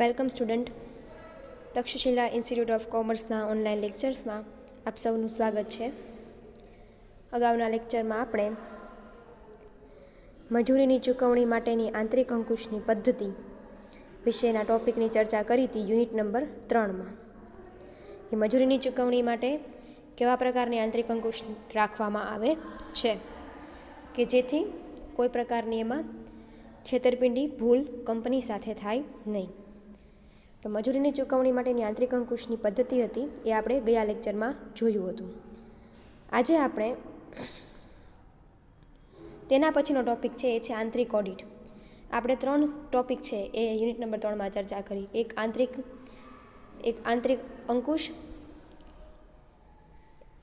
Welcome student. Takshashila institute of કોમર્સના online લેક્ચર્સમાં આપ સૌનું સ્વાગત છે. અગાઉના લેક્ચરમાં આપણે મજૂરીની ચૂકવણી માટેની આંતરિક અંકુશની પદ્ધતિ વિશેના ટોપિકની ચર્ચા કરી હતી યુનિટ નંબર 3માં. એ મજૂરીની ચૂકવણી માટે કેવા પ્રકારની આંતરિક અંકુશ રાખવામાં આવે છે કે જેથી કોઈ પ્રકારની એમાં છેતરપિંડી ભૂલ કંપની સાથે થાય નહીં. તો મજૂરીની ચૂકવણી માટેની આંતરિક અંકુશની પદ્ધતિ હતી એ આપણે ગયા લેક્ચરમાં જોયું હતું. આજે આપણે તેના પછીનો ટોપિક છે એ છે આંતરિક ઓડિટ. આપણે 3 ટોપિક છે એ યુનિટ નંબર 3માં ચર્ચા કરી. એક આંતરિક અંકુશ,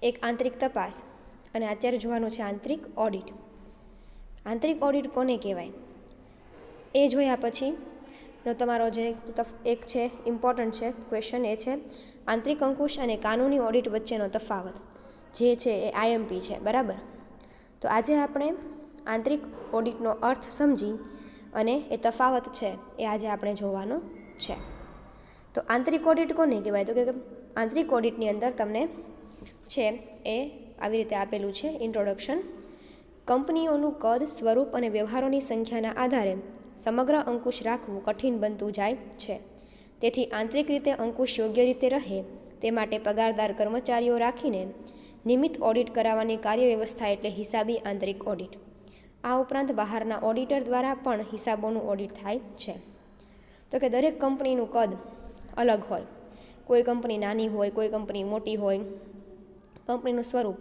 એક આંતરિક તપાસ અને અત્યારે જોવાનું છે આંતરિક ઓડિટ. આંતરિક ઓડિટ કોને કહેવાય એ જોયા પછી તમારો જે એક છે ઇમ્પોર્ટન્ટ છે ક્વેશ્ચન એ છે આંતરિક અંકુશ અને કાનૂની ઓડિટ વચ્ચેનો તફાવત જે છે એ આઈએમપી છે, બરાબર. તો આજે આપણે આંતરિક ઓડિટનો અર્થ સમજી અને એ તફાવત છે એ આજે આપણે જોવાનો છે. તો આંતરિક ઓડિટ કોને કહેવાય? તો કે આંતરિક ઓડિટની અંદર તમને છે એ આવી રીતે આપેલું છે ઇન્ટ્રોડક્શન. કંપનીઓનું કદ, સ્વરૂપ અને વ્યવહારોની સંખ્યાના આધારે સમગ્ર અંકુશ રાખવું કઠિન બનતું જાય છે. તેથી આંતરિક રીતે અંકુશ યોગ્ય રીતે રહે તે માટે પગારદાર કર્મચારીઓ રાખીને નિયમિત ઓડિટ કરાવવાની કાર્યવ્યવસ્થા એટલે હિસાબી આંતરિક ઓડિટ. આ ઉપરાંત બહારના ઓડિટર દ્વારા પણ હિસાબોનું ઓડિટ થાય છે. તો કે દરેક કંપનીનું કદ અલગ હોય. કોઈ કંપની નાની હોય, કોઈ કંપની મોટી હોય. કંપનીનું સ્વરૂપ,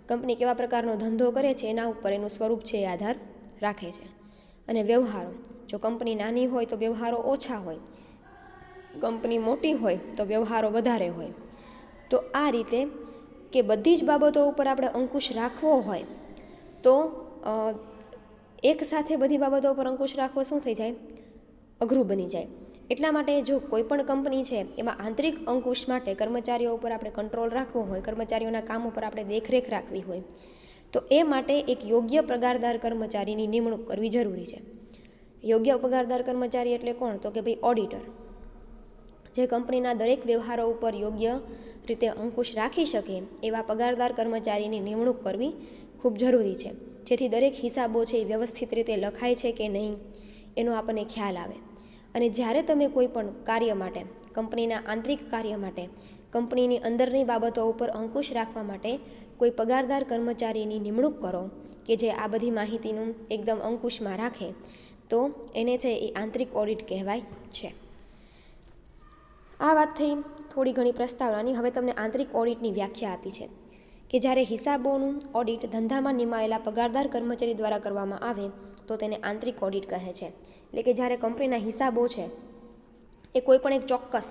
કંપની કેવા પ્રકારનો ધંધો કરે છે એના ઉપર એનું સ્વરૂપ છે એ આધાર રાખે છે. અને વ્યવહારો, જો કંપની નાની હોય તો વ્યવહારો ઓછા હોય, કંપની મોટી હોય તો વ્યવહારો વધારે હોય. તો આ રીતે કે બધી જ બાબતો ઉપર આપણે અંકુશ રાખવો હોય તો એક સાથે બધી બાબતો ઉપર અંકુશ રાખવો શું થઈ જાય? અઘરું બની જાય. એટલા માટે જો કોઈ પણ કંપની છે એમાં આંતરિક અંકુશ માટે કર્મચારીઓ ઉપર આપણે કંટ્રોલ રાખવો હોય, કર્મચારીઓના કામ ઉપર આપણે દેખરેખ રાખવી હોય તો એ માટે એક યોગ્ય પગારદાર કર્મચારીની નિમણૂક કરવી જરૂરી છે. યોગ્ય પગારદાર કર્મચારી એટલે કોણ? તો કે ભાઈ ઓડિટર, જે કંપનીના દરેક વ્યવહારો ઉપર યોગ્ય રીતે અંકુશ રાખી શકે એવા પગારદાર કર્મચારીની નિમણૂક કરવી ખૂબ જરૂરી છે, જેથી દરેક હિસાબો છે એ વ્યવસ્થિત રીતે લખાય છે કે નહીં એનો આપણને ખ્યાલ આવે. અને જ્યારે તમે કોઈ પણ કાર્ય માટે, કંપનીના આંતરિક કાર્ય માટે, કંપનીની અંદરની બાબતો ઉપર અંકુશ રાખવા માટે કોઈ પગારદાર કર્મચારીની નિમણૂક કરો કે જે આ બધી માહિતીનું એકદમ અંકુશમાં રાખે તો એને છે એ આંતરિક ઓડિટ કહેવાય છે. આ વાત થઈ થોડી ઘણી પ્રસ્તાવનાની. હવે તમને આંતરિક ઓડિટની વ્યાખ્યા આપી છે કે જ્યારે હિસાબોનું ઓડિટ ધંધામાં નિમાયેલા પગારદાર કર્મચારી દ્વારા કરવામાં આવે તો તેને આંતરિક ઓડિટ કહે છે. એટલે કે જ્યારે કંપનીના હિસાબો છે એ કોઈ પણ એક ચોક્કસ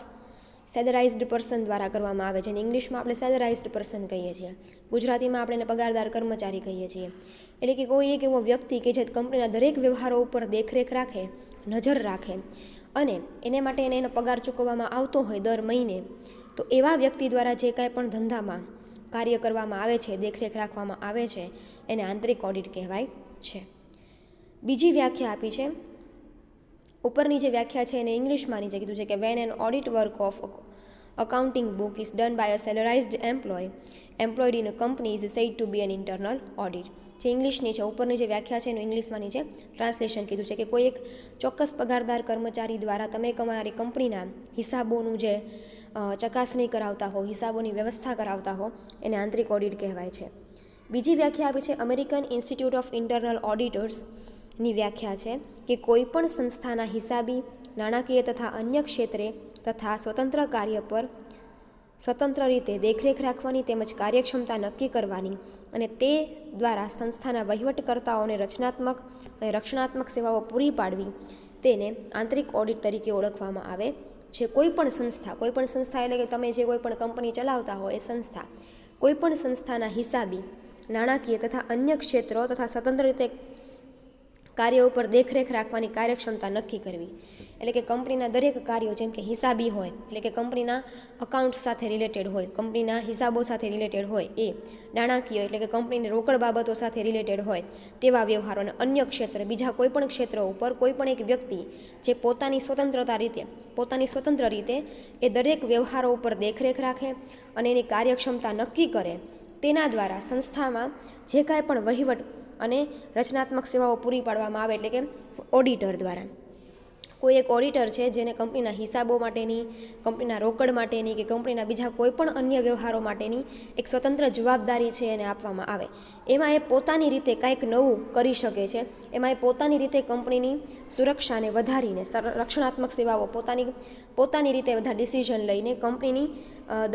સેલરાઇઝ્ડ પર્સન દ્વારા કરવામાં આવે છે. ઇંગ્લિશમાં આપણે સેલરાઇઝ્ડ પર્સન કહીએ છીએ, ગુજરાતીમાં આપણે એને પગારદાર કર્મચારી કહીએ છીએ. એટલે કે કોઈ એક એવો વ્યક્તિ કે જે કંપનીના દરેક વ્યવહારો ઉપર દેખરેખ રાખે, નજર રાખે અને એને માટે એનો પગાર ચૂકવવામાં આવતો હોય દર મહિને, તો એવા વ્યક્તિ દ્વારા જે કાંઈ પણ ધંધામાં કાર્ય કરવામાં આવે છે, દેખરેખ રાખવામાં આવે છે એને આંતરિક ઓડિટ કહેવાય છે. બીજી વ્યાખ્યા આપી છે, ઉપરની જે વ્યાખ્યા છે એને ઇંગ્લિશમાં નીચે કીધું છે કે when an audit work of accounting book is done by a salarised employed in a company is said to be an internal audit. જે ઇંગ્લિશની છે, ઉપરની જે વ્યાખ્યા છે એનું ઇંગ્લિશમાં નીચે ટ્રાન્સલેશન કીધું છે કે કોઈ એક ચોક્કસ પગારદાર કર્મચારી દ્વારા તમે તમારી કંપનીના હિસાબોનું જે ચકાસણી કરાવતા હો, હિસાબોની વ્યવસ્થા કરાવતા હો એને આંતરિક ઓડિટ કહેવાય છે. બીજી વ્યાખ્યા આપી છે અમેરિકન ઇન્સ્ટિટ્યૂટ ઓફ ઇન્ટરનલ ઓડિટર્સની વ્યાખ્યા છે કે કોઈ પણ સંસ્થાના હિસાબી, નાણાકીય તથા અન્ય ક્ષેત્રે તથા સ્વતંત્ર કાર્ય પર સ્વતંત્ર રીતે દેખરેખ રાખવાની તેમજ કાર્યક્ષમતા નક્કી કરવાની અને તે દ્વારા સંસ્થાના વહીવટકર્તાઓને રચનાત્મક અને રક્ષણાત્મક સેવાઓ પૂરી પાડવી તેને આંતરિક ઓડિટ તરીકે ઓળખવામાં આવે છે. કોઈ પણ સંસ્થા એટલે કે તમે જે કોઈ પણ કંપની ચલાવતા હો એ સંસ્થા, કોઈ પણ સંસ્થાના હિસાબી, નાણાકીય તથા અન્ય ક્ષેત્રો તથા સ્વતંત્ર રીતે કાર્ય ઉપર દેખરેખ રાખવાની કાર્યક્ષમતા નક્કી કરવી. એટલે કે કંપનીના દરેક કાર્યો, જેમ કે હિસાબી હોય, એટલે કે કંપનીના અકાઉન્ટ્સ સાથે રિલેટેડ હોય, કંપનીના હિસાબો સાથે રિલેટેડ હોય, એ નાણાકીય એટલે કે કંપનીની રોકડ બાબતો સાથે રિલેટેડ હોય તેવા વ્યવહારો, અને અન્ય ક્ષેત્ર, બીજા કોઈપણ ક્ષેત્રો ઉપર કોઈપણ એક વ્યક્તિ જે પોતાની સ્વતંત્ર રીતે એ દરેક વ્યવહારો ઉપર દેખરેખ રાખે અને એની કાર્યક્ષમતા નક્કી કરે, તેના દ્વારા સંસ્થામાં જે કાંઈ પણ વહીવટ અને રચનાત્મક સેવાઓ પૂરી પાડવામાં આવે, એટલે કે ઓડિટર દ્વારા. કોઈ એક ઓડિટર છે જેને કંપનીના હિસાબો માટેની, કંપનીના રોકડ માટેની કે કંપનીના બીજા કોઈ પણ અન્ય વ્યવહારો માટેની એક સ્વતંત્ર જવાબદારી છે એને આપવામાં આવે. એમાં એ પોતાની રીતે કાંઈક નવું કરી શકે છે. એમાં એ પોતાની રીતે કંપનીની સુરક્ષાને વધારીને, રક્ષણાત્મક સેવાઓ પોતાની રીતે બધા ડિસિઝન લઈને કંપનીની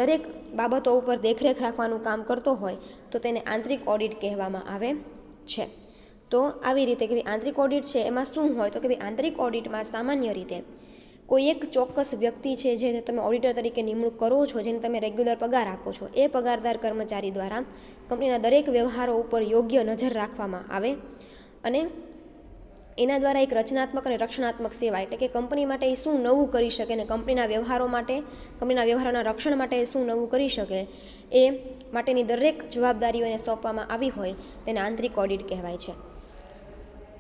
દરેક બાબતો ઉપર દેખરેખ રાખવાનું કામ કરતો હોય તો તેને આંતરિક ઓડિટ કહેવામાં આવે છે. તો આવી રીતે કે ભાઈ આંતરિક ઓડિટ છે એમાં શું હોય તો કે ભાઈ આંતરિક ઓડિટમાં સામાન્ય રીતે કોઈ એક ચોક્કસ વ્યક્તિ છે જેને તમે ઓડિટર તરીકે નિમણૂક કરો છો, જેને તમે રેગ્યુલર પગાર આપો છો, એ પગારદાર કર્મચારી દ્વારા કંપનીના દરેક વ્યવહારો ઉપર યોગ્ય નજર રાખવામાં આવે અને એના દ્વારા એક રચનાત્મક અને રક્ષણાત્મક સેવા, એટલે કે કંપની માટે એ શું નવું કરી શકે અને કંપનીના વ્યવહારોના રક્ષણ માટે એ શું નવું કરી શકે એ માટેની દરેક જવાબદારીઓ એને સોંપવામાં આવી હોય તેને આંતરિક ઓડિટ કહેવાય છે.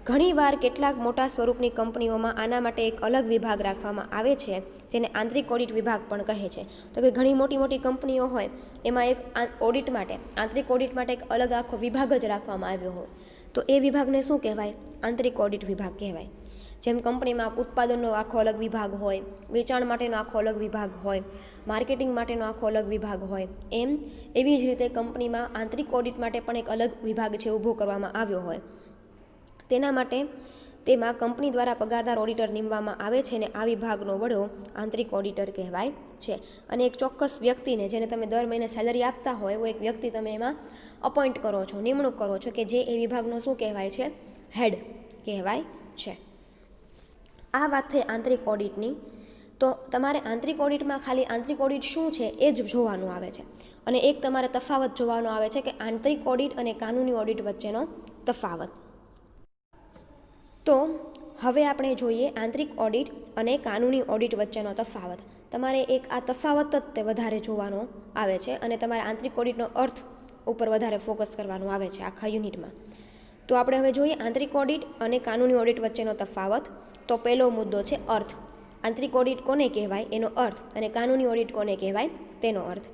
ઘણીવાર કેટલાક મોટા સ્વરૂપની કંપનીઓમાં આના માટે એક અલગ વિભાગ રાખવામાં આવે છે જેને આંતરિક ઓડિટ વિભાગ પણ કહે છે. તો કે ઘણી મોટી કંપનીઓ હોય એમાં એક આંતરિક ઓડિટ માટે એક અલગ આખો વિભાગ જ રાખવામાં આવ્યો હોય તો એ વિભાગને શું કહેવાય? આંતરિક ઓડિટ વિભાગ કહેવાય. જેમ કંપનીમાં ઉત્પાદનનો આખો અલગ વિભાગ હોય, વેચાણ માટેનો આખો અલગ વિભાગ હોય, માર્કેટિંગ માટેનો આખો અલગ વિભાગ હોય, એવી જ રીતે કંપનીમાં આંતરિક ઓડિટ માટે પણ એક અલગ વિભાગ છે ઊભો કરવામાં આવ્યો હોય. તેના માટે તેમાં કંપની દ્વારા પગારદાર ઓડિટર નીમવામાં આવે છે અને આ વિભાગનો વડો આંતરિક ઓડિટર કહેવાય છે. અને એક ચોક્કસ વ્યક્તિને, જેને તમે દર મહિને સેલરી આપતા હોય એવો એક વ્યક્તિ તમે એમાં અપોઇન્ટ કરો છો, નિમણૂક કરો છો, કે જે એ વિભાગનો શું કહેવાય છે? હેડ કહેવાય છે. આ વાત થઈ આંતરિક ઓડિટની. તો તમારે આંતરિક ઓડિટમાં ખાલી આંતરિક ઓડિટ શું છે એ જ જોવાનું આવે છે અને એક તમારે તફાવત જોવાનો આવે છે કે આંતરિક ઓડિટ અને કાનૂની ઓડિટ વચ્ચેનો તફાવત. તો હવે આપણે જોઈએ આંતરિક ઓડિટ અને કાનૂની ઓડિટ વચ્ચેનો તફાવત. તમારે એક આ તફાવત જ તે વધારે જોવાનો આવે છે અને તમારે આંતરિક ઓડિટનો અર્થ ઉપર વધારે ફોકસ કરવાનું આવે છે આખા યુનિટમાં. તો આપણે હવે જોઈએ આંતરિક ઓડિટ અને કાનૂની ઓડિટ વચ્ચેનો તફાવત. તો પહેલો મુદ્દો છે અર્થ. આંતરિક ઓડિટ કોને કહેવાય એનો અર્થ અને કાનૂની ઓડિટ કોને કહેવાય તેનો અર્થ.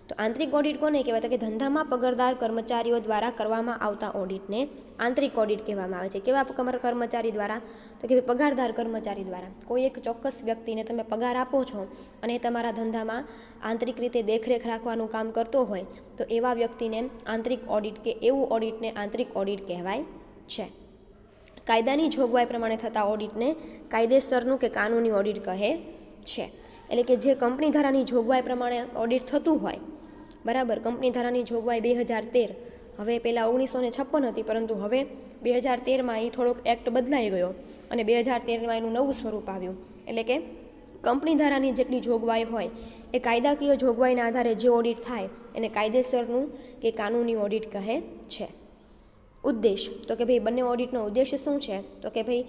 તો આંતરિક ઓડિટ કોને કહેવાય? તો કે ધંધામાં પગારદાર કર્મચારીઓ દ્વારા કરવામાં આવતા ઓડિટને આંતરિક ઓડિટ કહેવામાં આવે છે. કેવા કર્મચારી દ્વારા? તો કે પગારદાર કર્મચારી દ્વારા. કોઈ એક ચોક્કસ વ્યક્તિને તમે પગાર આપો છો અને તમારા ધંધામાં આંતરિક રીતે દેખરેખ રાખવાનું કામ કરતો હોય તો એવા વ્યક્તિને આંતરિક ઓડિટ કે એવું ઓડિટને આંતરિક ઓડિટ કહેવાય છે. કાયદાની જોગવાઈ પ્રમાણે થતા ઓડિટને કાયદેસરનું કે કાનૂની ઓડિટ કહે છે. એટલે કે જે કંપની ધારાની જોગવાઈ પ્રમાણે ઓડિટ થતું હોય, બરાબર. કંપની ધારાની જોગવાઈ 2013, હવે પહેલાં 1956 હતી, પરંતુ હવે 2013માં એ થોડોક એક્ટ બદલાઈ ગયો અને 2013માં એનું નવું સ્વરૂપ આવ્યું. એટલે કે કંપની ધારાની જેટલી જોગવાઈ હોય એ કાયદાકીય જોગવાઈના આધારે જે ઓડિટ થાય એને કાયદેસરનું કે કાનૂની ઓડિટ કહે છે. ઉદ્દેશ તો કે ભાઈ બંને ઓડિટનો ઉદ્દેશ શું છે? તો કે ભાઈ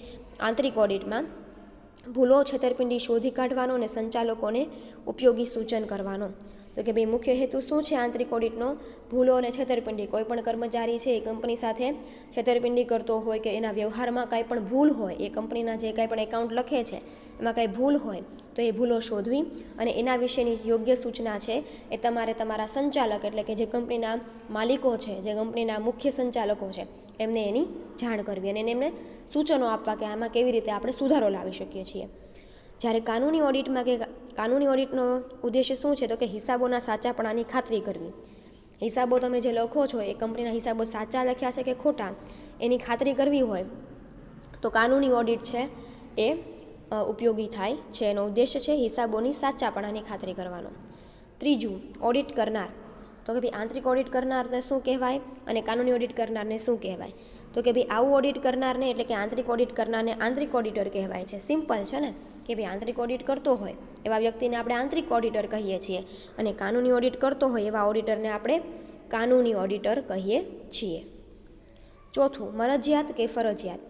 આંતરિક ઓડિટમાં ભૂલો, છેતરપિંડી શોધી કાઢવાનો અને સંચાલકોને ઉપયોગી સૂચન કરવાનો. તો કે ભાઈ મુખ્ય હેતુ શું છે આંતરિક ઓડિટનો? ભૂલો અને છેતરપિંડી. કોઈ પણ કર્મચારી છે એ કંપની સાથે છેતરપિંડી કરતો હોય કે એના વ્યવહારમાં કાંઈ પણ ભૂલ હોય, એ કંપનીના જે કાંઈ પણ એકાઉન્ટ લખે છે એમાં કાંઈ ભૂલ હોય તો એ ભૂલો શોધવી અને એના વિશેની યોગ્ય સૂચના છે એ તમારે તમારા સંચાલક, એટલે કે જે કંપનીના માલિકો છે, જે કંપનીના મુખ્ય સંચાલકો છે, એમને એની જાણ કરવી અને એમને સૂચનો આપવા કે આમાં કેવી રીતે આપણે સુધારો લાવી શકીએ છીએ. જ્યારે કાનૂની ઓડિટમાં કે કાનૂની ઓડિટનો ઉદ્દેશ્ય શું છે? તો કે હિસાબોના સાચાપણાની ખાતરી કરવી. હિસાબો તમે જે લખો છો એ કંપનીના હિસાબો સાચા લખ્યા છે કે ખોટા એની ખાતરી કરવી હોય તો કાનૂની ઓડિટ છે એ ઉપયોગી થાય છે. એનો ઉદ્દેશ્ય છે હિસાબોની સાચાપણાની ખાતરી કરવાનો. ત્રીજું, ઓડિટ કરનાર. તો કે ભાઈ આંતરિક ઓડિટ કરનારને શું કહેવાય અને કાનૂની ઓડિટ કરનારને શું કહેવાય? તો કે ભાઈ આવું ઓડિટ કરનારને, એટલે કે આંતરિક ઓડિટ કરનારને આંતરિક ઓડિટર કહેવાય છે. સિમ્પલ છે ને કે ભાઈ આંતરિક ઓડિટ કરતો હોય એવા વ્યક્તિને આપણે આંતરિક ઓડિટર કહીએ છીએ અને કાનૂની ઓડિટ કરતો હોય એવા ઓડિટરને આપણે કાનૂની ઓડિટર કહીએ છીએ. ચોથું, મરજિયાત કે ફરજિયાત.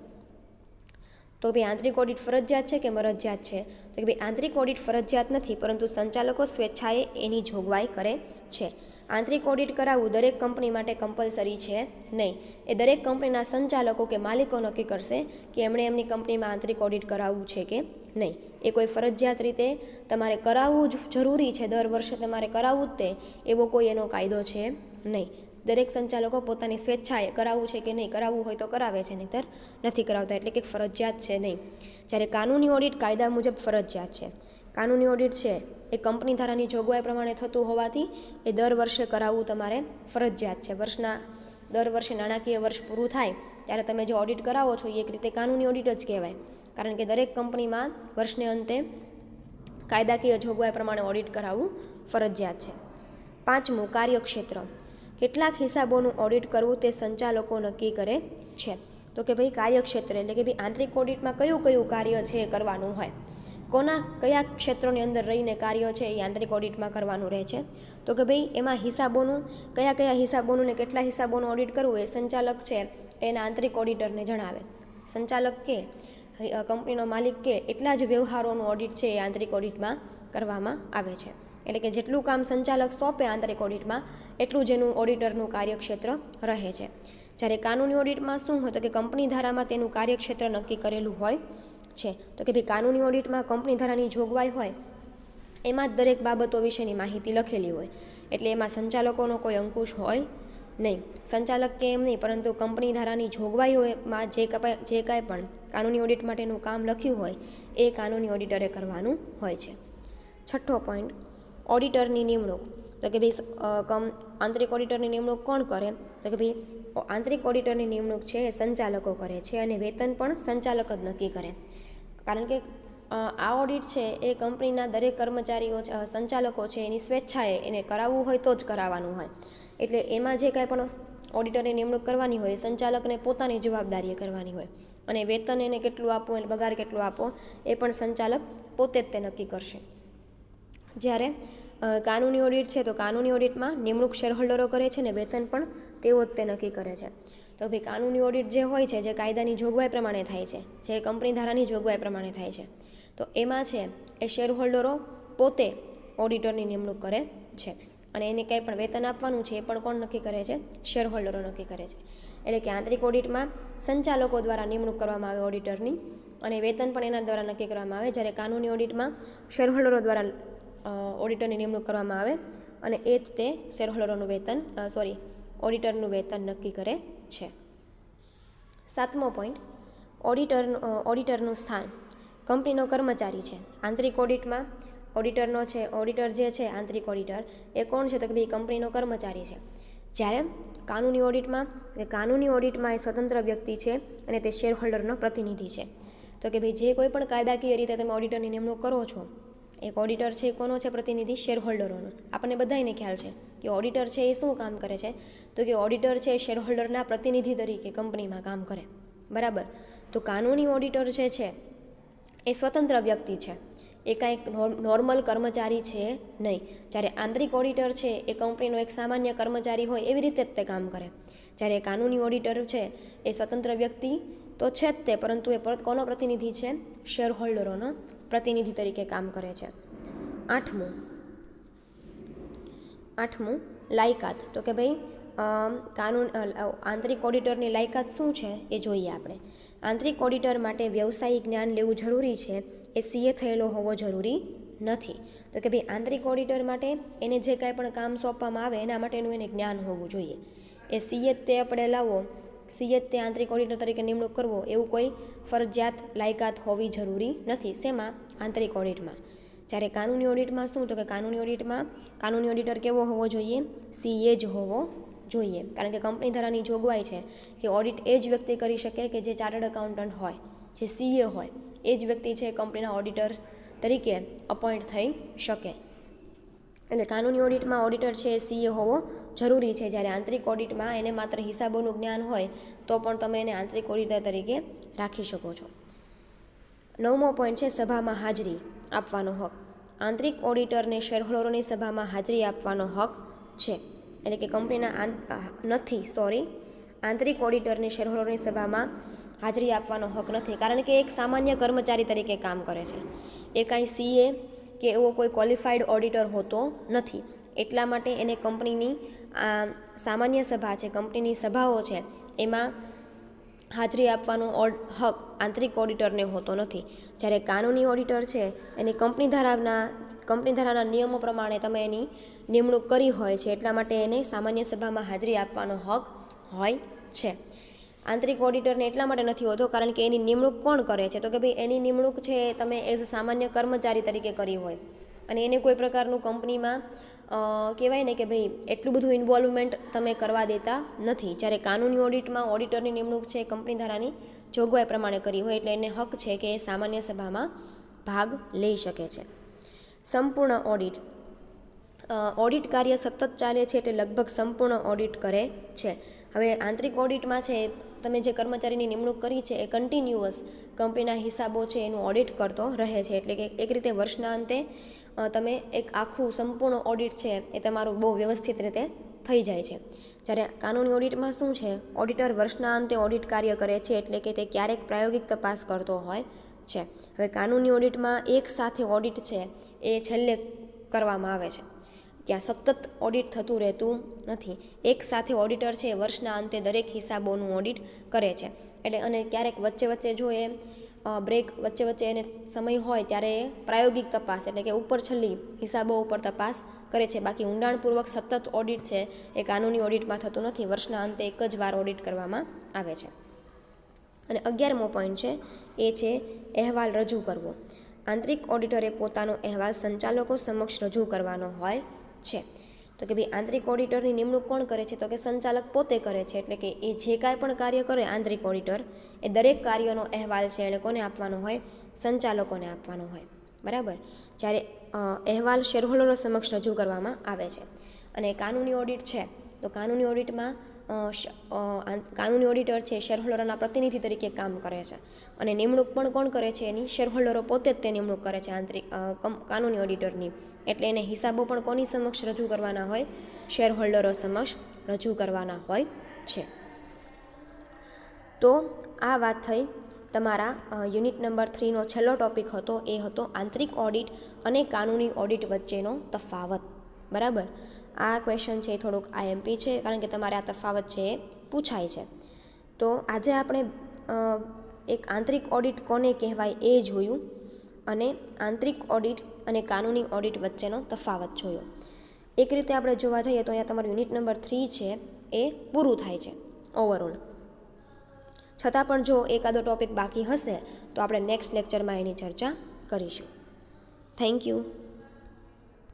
તો ભાઈ આંતરિક ઓડિટ ફરજિયાત છે કે મરજિયાત છે? તો કે ભાઈ આંતરિક ઓડિટ ફરજિયાત નથી, પરંતુ સંચાલકો સ્વેચ્છાએ એની જોગવાઈ કરે છે. આંતરિક ઓડિટ કરાવવું દરેક કંપની માટે કમ્પલસરી છે નહીં. એ દરેક કંપનીના સંચાલકો કે માલિકો નક્કી કરશે કે એમણે એમની કંપનીમાં આંતરિક ઓડિટ કરાવવું છે કે નહીં. એ કોઈ ફરજિયાત રીતે તમારે કરાવવું જ જરૂરી છે, દર વર્ષે તમારે કરાવવું જ તે એવો કોઈ એનો કાયદો છે નહીં. દરેક સંચાલકો પોતાની સ્વેચ્છાએ કરાવવું છે કે નહીં કરાવવું હોય તો કરાવે છે, નહીંતર નથી કરાવતા, એટલે કે ફરજિયાત છે નહીં. જ્યારે કાનૂની ઓડિટ કાયદા મુજબ ફરજિયાત છે. કાનૂની ઓડિટ છે એ કંપની ધારાની જોગવાઈ પ્રમાણે થતું હોવાથી એ દર વર્ષે કરાવવું તમારે ફરજિયાત છે. દર વર્ષે નાણાકીય વર્ષ પૂરું થાય ત્યારે તમે જે ઓડિટ કરાવો છો એ એક રીતે કાનૂની ઓડિટ જ કહેવાય, કારણ કે દરેક કંપનીમાં વર્ષને અંતે કાયદાકીય જોગવાઈ પ્રમાણે ઓડિટ કરાવવું ફરજિયાત છે. 5મું, કાર્યક્ષેત્ર. કેટલાક હિસાબોનું ઓડિટ કરવું તે સંચાલકો નક્કી કરે છે. તો કે ભાઈ કાર્યક્ષેત્ર એટલે કે ભાઈ આંતરિક ઓડિટમાં કયું કયું કાર્ય છે એ કરવાનું હોય, કયા ક્ષેત્રોની અંદર રહીને કાર્ય છે એ આંતરિક ઓડિટમાં કરવાનું રહે છે. તો કે ભાઈ એમાં કયા હિસાબોનું ને કેટલા હિસાબોનું ઓડિટ કરવું એ સંચાલક છે એના આંતરિક ઓડિટરને જણાવે. સંચાલક કે કંપનીનો માલિક કે એટલા જ વ્યવહારોનું ઓડિટ છે એ આંતરિક ઓડિટમાં કરવામાં આવે છે. એટલે કે જેટલું કામ સંચાલક સોંપે આંતરિક ઓડિટમાં એટલું જ એનું ઓડિટરનું કાર્યક્ષેત્ર રહે છે. જ્યારે કાનૂની ઓડિટમાં શું હોય તો કે કંપની ધારામાં તેનું કાર્યક્ષેત્ર નક્કી કરેલું હોય છે. તો કે ભાઈ કાનૂની ઓડિટમાં કંપની ધારાની જોગવાઈ હોય એમાં જ દરેક બાબતો વિશેની માહિતી લખેલી હોય, એટલે એમાં સંચાલકોનો કોઈ અંકુશ હોય નહીં. સંચાલક કે એમ નહીં, પરંતુ કંપની ધારાની જોગવાઈઓમાં જે કાંઈ પણ કાનૂની ઓડિટ માટેનું કામ લખ્યું હોય એ કાનૂની ઓડિટરે કરવાનું હોય છે. 6થો પોઈન્ટ, ઓડિટરની નિમણૂક. તો કે ભાઈ આંતરિક ઓડિટરની નિમણૂક કોણ કરે? તો કે ભાઈ આંતરિક ઓડિટરની નિમણૂક છે એ સંચાલકો કરે છે, અને વેતન પણ સંચાલક જ નક્કી કરે. કારણ કે આ ઓડિટ છે એ કંપનીના દરેક કર્મચારીઓ સંચાલકો છે એની સ્વેચ્છાએ એને કરાવવું હોય તો જ કરાવવાનું હોય. એટલે એમાં જે કાંઈ પણ ઓડિટરની નિમણૂક કરવાની હોય સંચાલકને પોતાની જવાબદારીએ કરવાની હોય, અને વેતન એને કેટલું આપવું અને પગાર કેટલો આપવો એ પણ સંચાલક પોતે જ તે નક્કી કરશે. જ્યારે કાનૂની ઓડિટ છે તો કાનૂની ઓડિટમાં નિમણૂક શેરહોલ્ડરો કરે છે, ને વેતન પણ તેઓ જ તે નક્કી કરે છે. તો ભાઈ કાનૂની ઓડિટ જે હોય છે જે કાયદાની જોગવાઈ પ્રમાણે થાય છે, જે કંપની ધારાની જોગવાઈ પ્રમાણે થાય છે, તો એમાં છે એ શેરહોલ્ડરો પોતે ઓડિટરની નિમણૂક કરે છે, અને એને કંઈ પણ વેતન આપવાનું છે એ પણ કોણ નક્કી કરે છે? શેરહોલ્ડરો નક્કી કરે છે. એટલે કે આંતરિક ઓડિટમાં સંચાલકો દ્વારા નિમણૂક કરવામાં આવે ઓડિટરની, અને વેતન પણ એના દ્વારા નક્કી કરવામાં આવે. જ્યારે કાનૂની ઓડિટમાં શેરહોલ્ડરો દ્વારા ઓડિટરની નિમણૂક કરવામાં આવે, અને એ જ તે શેરહોલ્ડરોનું ઓડિટરનું વેતન નક્કી કરે છે. 7મો પોઈન્ટ, ઓડિટરનું સ્થાન. કંપનીનો કર્મચારી છે. આંતરિક ઓડિટમાં ઓડિટર જે છે આંતરિક ઓડિટર એ કોણ છે? તો કે ભાઈ કંપનીનો કર્મચારી છે. જ્યારે કાનૂની ઓડિટમાં એ સ્વતંત્ર વ્યક્તિ છે, અને તે શેરહોલ્ડરનો પ્રતિનિધિ છે. તો કે ભાઈ જે કોઈ પણ કાયદાકીય રીતે તમે ઓડિટરની નિમણૂક કરો છો, એક ઓડિટર છે એ કોનો છે? પ્રતિનિધિ શેરહોલ્ડરોનો. આપણને બધાને ખ્યાલ છે કે ઓડિટર છે એ શું કામ કરે છે? તો કે ઓડિટર છે એ શેરહોલ્ડરના પ્રતિનિધિ તરીકે કંપનીમાં કામ કરે, બરાબર. તો કાનૂની ઓડિટર જે છે એ સ્વતંત્ર વ્યક્તિ છે, એ કાંઈક નોર્મલ કર્મચારી છે નહીં. જ્યારે આંતરિક ઓડિટર છે એ કંપનીનો એક સામાન્ય કર્મચારી હોય એવી રીતે જ તે કામ કરે. જ્યારે કાનૂની ઓડિટર છે એ સ્વતંત્ર વ્યક્તિ તો છે જ તે, પરંતુ એ કોનો પ્રતિનિધિ છે? શેરહોલ્ડરોનો પ્રતિનિધિ તરીકે કામ કરે છે. 8મું, લાયકાત. તો કે ભાઈ આંતરિક ઓડિટરની લાયકાત શું છે એ જોઈએ આપણે. આંતરિક ઓડિટર માટે વ્યવસાયિક જ્ઞાન લેવું જરૂરી છે, એ CA થયેલો હોવો જરૂરી નથી. તો કે ભાઈ આંતરિક ઓડિટર માટે એને જે કાંઈ પણ કામ સોંપવામાં આવે એના માટેનું એને જ્ઞાન હોવું જોઈએ. એ CA તે આપણે લાવવો, CA તે આંતરિક ઓડિટર તરીકે નિમણૂક કરવો એવું કોઈ ફરજિયાત લાયકાત હોવી જરૂરી નથી. શેમાં? આંતરિક ઓડિટમાં. જ્યારે કાનૂની ઓડિટમાં શું? તો કે કાનૂની ઓડિટર કેવો હોવો જોઈએ? CA જ હોવો જોઈએ. કારણ કે કંપની ધારાની જોગવાઈ છે કે ઓડિટ એ જ વ્યક્તિ કરી શકે કે જે ચાર્ટર્ડ એકાઉન્ટન્ટ હોય, જે CA હોય, એ જ વ્યક્તિ છે કંપનીના ઓડિટર તરીકે અપોઇન્ટ થઈ શકે. એટલે કાનૂની ઓડિટમાં ઓડિટર છે એ CA હોવો જરૂરી છે. જ્યારે આંતરિક ઓડિટમાં એને માત્ર હિસાબોનું જ્ઞાન હોય તો પણ તમે એને આંતરિક ઓડિટર તરીકે રાખી શકો છો. 9મો પોઈન્ટ છે સભામાં હાજરી આપવાનો હક. આંતરિક ઓડિટરને શેરહોલ્ડરોની સભામાં હાજરી આપવાનો હક છે. એટલે કે આંતરિક ઓડિટરની શેરહોલ્ડરોની સભામાં હાજરી આપવાનો હક નથી, કારણ કે એક સામાન્ય કર્મચારી તરીકે કામ કરે છે. એ કાંઈ CA કે એવો કોઈ ક્વોલિફાઈડ ઓડિટર હોતો નથી. એટલા માટે એને કંપનીની સામાન્ય સભા છે, કંપનીની સભાઓ છે, એમાં હાજરી આપવાનો હક આંતરિક ઓડિટરને હોતો નથી. જ્યારે કાનૂની ઓડિટર છે એની કંપની ધારાના નિયમો પ્રમાણે તમે એની નિમણૂક કરી હોય છે, એટલા માટે એને સામાન્ય સભામાં હાજરી આપવાનો હક હોય છે. આંતરિક ઓડિટરને એટલા માટે નથી હોતો કારણ કે એની નિમણૂક કોણ કરે છે, તો કે ભાઈ એની નિમણૂક છે તમે એઝ સામાન્ય કર્મચારી તરીકે કરી હોય અને એને કોઈ પ્રકારનું કંપનીમાં કહેવાય ને કે ભાઈ એટલું બધું ઇન્વોલ્વમેન્ટ તમે કરવા દેતા નથી. જ્યારે કાનૂની ઓડિટમાં ઓડિટરની નિમણૂક છે કંપની ધારાની જોગવાઈ પ્રમાણે કરી હોય, એટલે એને હક છે કે એ સામાન્ય સભામાં ભાગ લઈ શકે છે. સંપૂર્ણ ઓડિટ. ઓડિટ કાર્ય સતત ચાલે છે એટલે લગભગ સંપૂર્ણ ઓડિટ કરે છે. હવે આંતરિક ઓડિટમાં છે તમે જે કર્મચારીની નિમણૂક કરી છે એ કન્ટિન્યુઅસ કંપનીના હિસાબો છે એનું ઓડિટ કરતો રહે છે, એટલે કે એક રીતે વર્ષના અંતે તમે એક આખું સંપૂર્ણ ઓડિટ છે એ તમારું બહુ વ્યવસ્થિત રીતે થઈ જાય છે. જ્યારે કાનૂની ઓડિટમાં શું છે, ઓડિટર વર્ષના અંતે ઓડિટ કાર્ય કરે છે, એટલે કે તે ક્યારેક પ્રાયોગિક તપાસ કરતો હોય છે. હવે કાનૂની ઓડિટમાં એક સાથે ઓડિટ છે એ છેલ્લે કરવામાં આવે છે, ત્યાં સતત ઓડિટ થતું રહેતું નથી. એક સાથે ઓડિટર છે વર્ષના અંતે દરેક હિસાબોનું ઓડિટ કરે છે, એટલે અને ક્યારેક વચ્ચે જો એ બ્રેક વચ્ચે એને સમય હોય ત્યારે એ પ્રાયોગિક તપાસ એટલે કે ઉપર છેલ્લી હિસાબો ઉપર તપાસ કરે છે. બાકી ઊંડાણપૂર્વક સતત ઓડિટ છે એ કાનૂની ઓડિટમાં થતું નથી. વર્ષના અંતે એક જ વાર ઓડિટ કરવામાં આવે છે. અને 11મો પોઈન્ટ છે એ છે અહેવાલ રજૂ કરવો. આંતરિક ઓડિટરે પોતાનો અહેવાલ સંચાલકો સમક્ષ રજૂ કરવાનો હોય છે. તો કે ભાઈ આંતરિક ઓડિટરની નિમણૂક કોણ કરે છે, તો કે સંચાલક પોતે કરે છે, એટલે કે એ જે કાંઈ પણ કાર્ય કરે આંતરિક ઓડિટર એ દરેક કાર્યનો અહેવાલ છે એને કોને આપવાનો હોય, સંચાલકોને આપવાનો હોય, બરાબર. જ્યારે અહેવાલ શેરહોલ્ડરો સમક્ષ રજૂ કરવામાં આવે છે. અને કાનૂની ઓડિટ છે તો કાનૂની ઓડિટમાં કાનૂની ઓડિટર છે શેરહોલ્ડરોના પ્રતિનિધિ તરીકે કામ કરે છે, અને નિમણૂક પણ કોણ કરે છે એની, શેરહોલ્ડરો પોતે જ તે નિમણૂક કરે છે કાનૂની ઓડિટરની. એટલે એને હિસાબો પણ કોની સમક્ષ રજૂ કરવાના હોય, શેરહોલ્ડરો સમક્ષ રજૂ કરવાના હોય છે. તો આ વાત થઈ તમારા યુનિટ નંબર 3નો છેલ્લો ટોપિક હતો, એ હતો આંતરિક ઓડિટ અને કાનૂની ઓડિટ વચ્ચેનો તફાવત, બરાબર. આ ક્વેશ્ચન છે એ થોડુંક IMP છે, કારણ કે તમારે આ તફાવત છે એ પૂછાય છે. તો આજે આપણે એક આંતરિક ઓડિટ કોને કહેવાય એ જોયું, અને આંતરિક ઓડિટ અને કાનૂની ઓડિટ વચ્ચેનો તફાવત જોયો. એક રીતે આપણે જોવા જઈએ તો અહીંયા તમારું યુનિટ નંબર 3 છે એ પૂરું થાય છે ઓવરઓલ. છતાં પણ જો એકાદો ટોપિક બાકી હશે તો આપણે નેક્સ્ટ લેક્ચરમાં એની ચર્ચા કરીશું. Thank you.